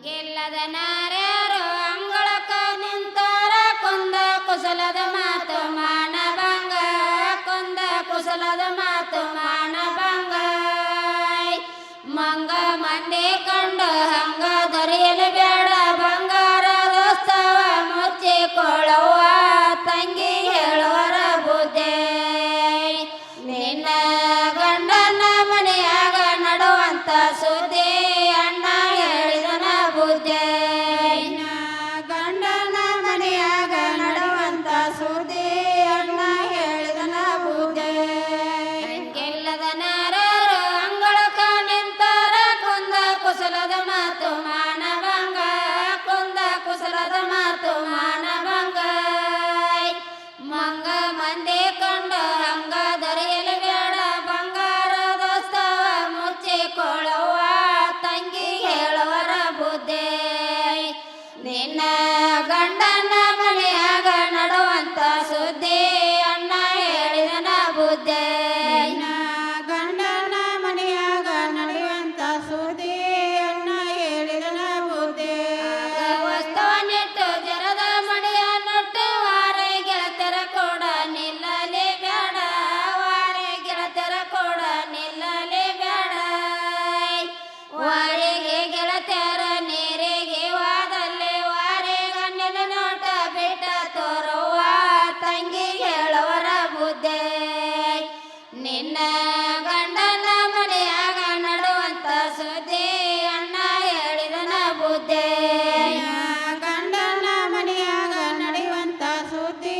ಹಂಗಿಲ್ಲದ ನಾರ್ಯಾರು ಅಂಗಳಕ್ಕ ನಿಂತಾರ ಕುಂದ ಕುಸಲದ ಮಾತು ಮಾನಭಂಗ ಕುಂದ ಕುಸಲದ ಮಾತು ಮಾನಭಂಗ ಮಂಗ ಮಂದಿ ಕಂಡು ಹಂಗ ದೊರೆಯಲು ಬೇಡ ಬಂಗಾರದೋತ್ಸವ ಮುಚ್ಚಿಕೊಳ್ಳುವ ತಂಗಿ ಹೇಳುವರ ಬುದ್ಧಿ ನಿನ್ನ ಗಂಡನ ಮನೆಯಾಗ ನಡುವಂತ ಸುದ್ದಿ ಅಣ್ಣ ಹೇಳಿದನ ಬುದ್ಧಿ ಗಂಡನ ಮನೆಯಾಗ ನಡುವಂತ ಸುದ್ದಿ ಅಣ್ಣ ಹೇಳಿದನ ಬುದ್ಧಿ ಗೆಲ್ಲದ ನಾರರು ಅಂಗಳಕ ನಿಂತಾರ ಕುಂದ ಕುಸಲದ ಮಾತು ಮಾನಭಂಗ ಕುಂದ ಕುಸಲದ ಮಾತು ಮಾನಭಂಗ ಮಂಗ ಮಂದಿ ಕಂಡು ಹಂಗ ದೊರೆಯಲು ಬೇಡ ಬಂಗಾರದೋತ್ಸವ ಮುಚ್ಚಿಕೊಳ್ಳುವ ತಂಗಿ ಹೇಳುವರ ಬುದ್ಧಿ ನಿನ್ನ ಗಂಡನ ಮನೆಯಾಗ ನಡುವಂತ ಸುದ್ದಿ ಅಣ್ಣ ಹೇಳಿದನ ಬುದ್ಧಿ ಗಂಡನ ಮನೆಯಾಗ ನಡೆಯುವಂತ ಸುದ್ದಿ ಅಣ್ಣ ಹೇಳಿದನ ಬುದ್ಧಿ ವಸ್ತುವನ್ನಿಟ್ಟು ಜರದ ಮಡಿಯ ನೊಟ್ಟು ವಾರೆ ಗೆಳತರ ಕೂಡ ನಿಲ್ಲಲಿ ಬೇಡ ವಾರೆ ಗೆಳತರ ಕೂಡ ನಿಲ್ಲಲಿ ಬೇಡ ವಾರಿಗೆ ಗೆಳತರ ನೀರಿಗೆ ವಾದಲ್ಲಿ ವಾರೆ ಗಂಡನ ನೋಟ ಬಿಟ್ಟ ತೋರುವ ತಂಗಿ ಹೇಳುವರ ಬುದ್ಧಿ ನಿನ್ನ ಗಂಡನ ಮನೆಯಾಗ ನಡುವಂತ ಸುದ್ದಿ ಅಣ್ಣ ಹೇಳಿದನ ಬುದ್ಧಿ ಗಂಡನ ಮನೆಯಾಗ ನಡೆಯುವಂತ ಸುದ್ದಿ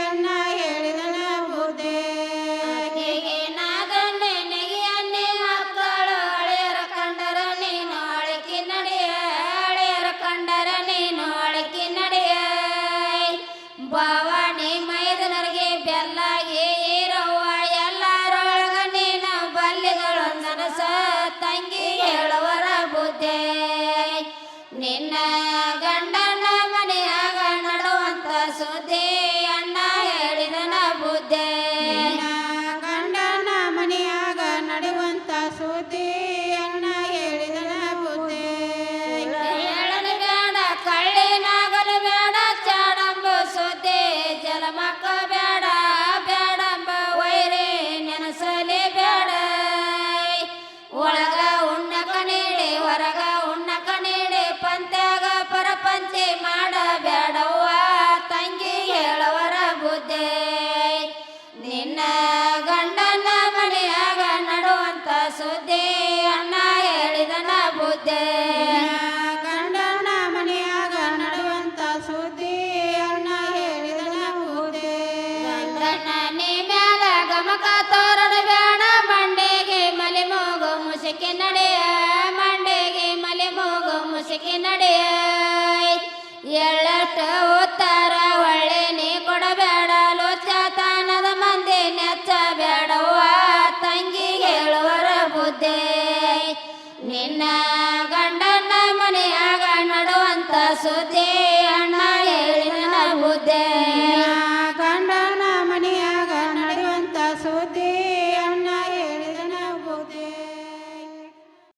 ಅಣ್ಣ ಹೇಳಿದನ ಬುದ್ಧಿ ನಾದನ್ನೇ ನೆಗೆಯನ್ನೇ ಮಕ್ಕಳು ಹಳೆಯರ ಕಂಡರ ನೀನು ಅಳಕಿ ನಡೆಯ ಹಳೆಯರ ಕಂಡರ ನೀನು ಅಳಕಿ ನಡೆಯ ಭವಾನಿ ಮೈದನರಿಗೆ ಬೆಲ್ಲಾಗಿ ಇರುವ ಎಲ್ಲರೊಳಗ ನೀನು ಬಲ್ಲಿಗಳು ನನಸ ತಂಗಿ ಹೇಳುವರ ಬುದ್ಧಿ ನಿನ್ನ ಗಂಡನ ಮನೆಯಾಗ ನಡುವಂತ ಸುದ್ದಿ ಅಣ್ಣ ಹೇಳಿದನ ಬುದ್ಧಿ ಗಂಡನ ಮನೆಯಾಗ ನಡೆಯುವಂತ ಸುದ್ದಿ ಅಣ್ಣ ಹೇಳಿದನ ಬುದ್ಧಿ ಹೇಳಲು ಬೇಡ ಕಳ್ಳಿನಾಗಲು ಬೇಡ ಚಾಡಂಬು ಸುದ್ದಿ ಜಲಮಕ್ಕ ಬೇಡ ಬೇಡಂಬ ವೈರಿ ನೆನಸಲಿ ಬೇಡ ಒಳಗ ಉಣ್ಣಕ ನೀಡಿ ಹೊರಗ ಉಣ್ಣಕ ನೀಡಿ ಪಂತ್ಯಾಗ ಪರಪಂಚಿ ಮಾಡಬೇಡವ್ವ ತಂಗಿ ಹೇಳುವರ ಬುದ್ಧಿ ನಿನ್ನ ಗಂಡನ ಮನೆಯಾಗ ನಡುವಂತ ಸುದ್ದಿ ಅಣ್ಣ ಹೇಳಿದನ ಬುದ್ಧಿ ಗಂಡನ ಮನೆಯಾಗ ನಡುವಂತ ಸುದ್ದಿ ಅಣ್ಣ ಹೇಳಿದನ ಬುದ್ಧಿ ಗಂಡನ ನೀ ಮ್ಯಾಲ ಗಮಕ ತೋರಣ ಬೇಡ ಮಂಡೆಗೆ ಮಲೆ ಮೂಗು ಮುಸುಕಿ ನಡೆಯ ಮಂಡೆಗೆ ಮಲೆ ಮೂಗು ಮುಸುಕಿ ನಡೆಯ ಎಳ್ಳಷ್ಟ ಉತ್ತರ ಒಳ್ಳೆ ನೀ ಕೊಡಬೇಡ ಲೋಚತನದ ಮಂದಿ ನೆಚ್ಚ ಬೇಡವ್ವ ತಂಗಿ ಹೇಳುವರ ಬುದ್ಧಿ ನಿನ್ನ ಗಂಡನ ಮನೆಯಾಗ ನಡುವಂತ ಸುದ್ದಿ